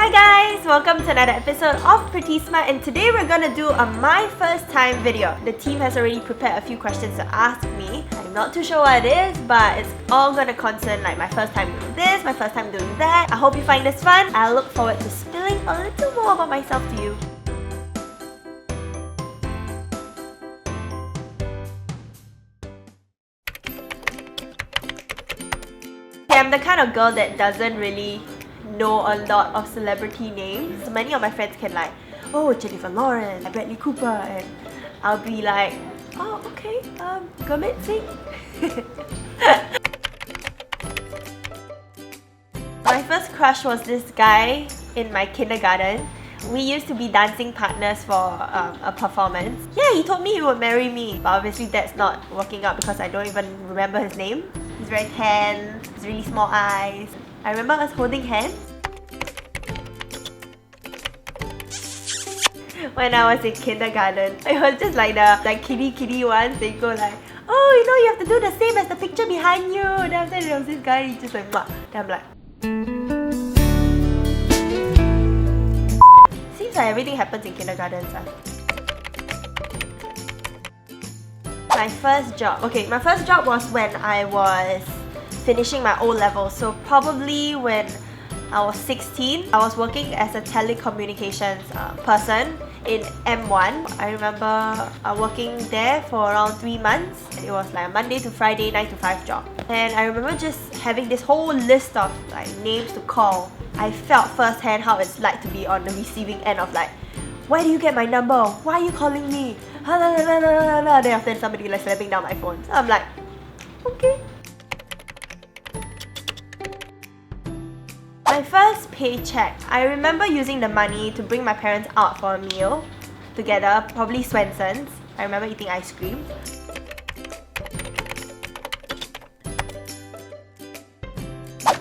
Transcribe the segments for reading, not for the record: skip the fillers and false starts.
Hi guys! Welcome to another episode of PrettySmart, and today we're gonna do a my first time video. The team has already prepared a few questions to ask me. I'm not too sure what it is, but it's all gonna concern like my first time doing this, my first time doing that. I hope you find this fun. I look forward to spilling a little more about myself to you. I'm the kind of girl that doesn't really know a lot of celebrity names. Many of my friends can like, oh, Jennifer Lawrence, Bradley Cooper, and I'll be like, oh, okay, Gurmit Singh. My first crush was this guy in my kindergarten. We used to be dancing partners for a performance. Yeah, he told me he would marry me, but obviously that's not working out because I don't even remember his name. He's very tan, he's really small eyes. I remember us holding hands when I was in kindergarten. It was just like the kiddie ones. They go like, oh, you know, you have to do the same as the picture behind you. Then after there was this guy, he just like, then I'm like, seems like everything happens in kindergarten. My first job. Okay, my first job was when I was finishing my O-level. So probably when I was 16, I was working as a telecommunications person in M1. I remember working there for around 3 months. It was like a Monday to Friday, 9 to 5 job. And I remember just having this whole list of like names to call. I felt firsthand how it's like to be on the receiving end of like, why do you get my number? Why are you calling me? Then after somebody like slapping down my phone. So I'm like, okay. My first paycheck, I remember using the money to bring my parents out for a meal together, probably Swenson's. I remember eating ice cream.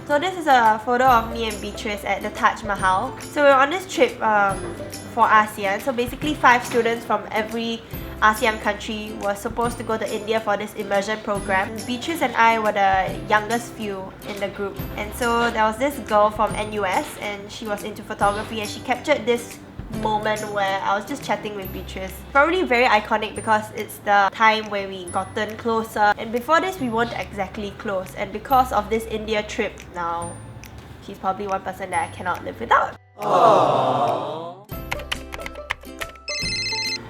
So this is a photo of me and Beatrice at the Taj Mahal. So we're on this trip for ASEAN. So basically 5 students from every ASEAN country were supposed to go to India for this immersion program. Beatrice and I were the youngest few in the group. And so there was this girl from NUS and she was into photography and she captured this moment where I was just chatting with Beatrice. Probably very iconic because it's the time where we gotten closer. And before this, we weren't exactly close. And because of this India trip, now she's probably one person that I cannot live without. Aww.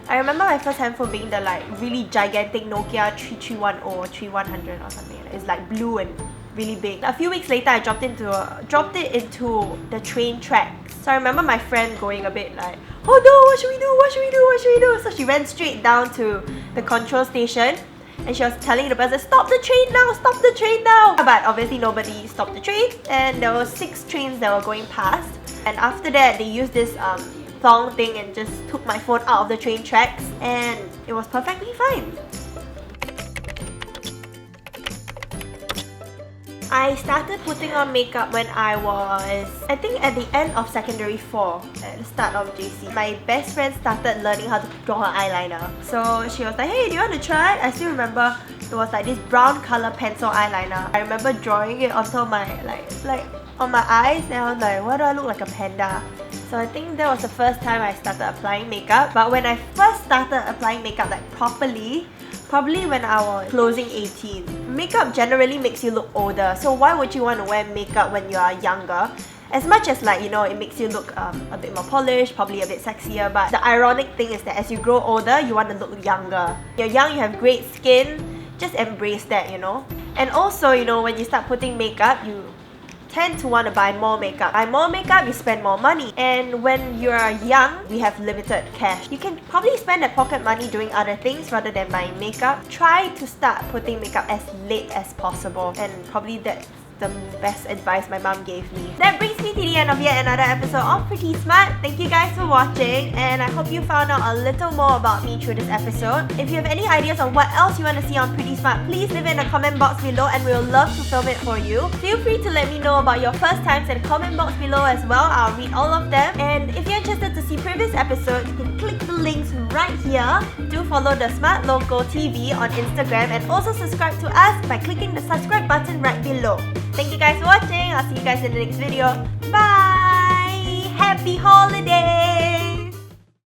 I remember my first handphone being the like really gigantic Nokia 3310 or 3100 or something. It's like blue and really big. A few weeks later, I dropped it into the train tracks. So I remember my friend going a bit like, oh no, what should we do? What should we do? What should we do? So she went straight down to the control station and she was telling the person, stop the train now, stop the train now. But obviously nobody stopped the train and there were 6 trains that were going past. And after that, they used this thong thing and just took my phone out of the train tracks and it was perfectly fine. I started putting on makeup when I was, I think at the end of secondary 4, at the start of JC. My best friend started learning how to draw her eyeliner. So she was like, hey, do you want to try it? I still remember it was like this brown color pencil eyeliner. I remember drawing it onto my, like on my eyes and I was like, why do I look like a panda? So I think that was the first time I started applying makeup. But when I first started applying makeup like properly, probably when I was closing 18. Makeup generally makes you look older, so why would you want to wear makeup when you are younger? As much as like, you know, it makes you look a bit more polished, probably a bit sexier, but the ironic thing is that as you grow older, you want to look younger. You're young, you have great skin, just embrace that, you know. And also, you know, when you start putting makeup, you tend to want to buy more makeup. Buy more makeup, you spend more money. And when you're young, we have limited cash. You can probably spend that pocket money doing other things rather than buying makeup. Try to start putting makeup as late as possible. And probably that's the best advice my mom gave me. That brings me to the end of yet another episode of PrettySmart. Thank you guys for watching and I hope you found out a little more about me through this episode. If you have any ideas on what else you want to see on PrettySmart, please leave it in the comment box below and we'll love to film it for you. Feel free to let me know about your first times in the comment box below as well. I'll read all of them. And if you're interested to see previous episodes, you can click the links right here. Do follow TheSmartLocal TV on Instagram and also subscribe to us by clicking the subscribe button right below. Thank you guys for watching. I'll see you guys in the next video. Bye! holiday.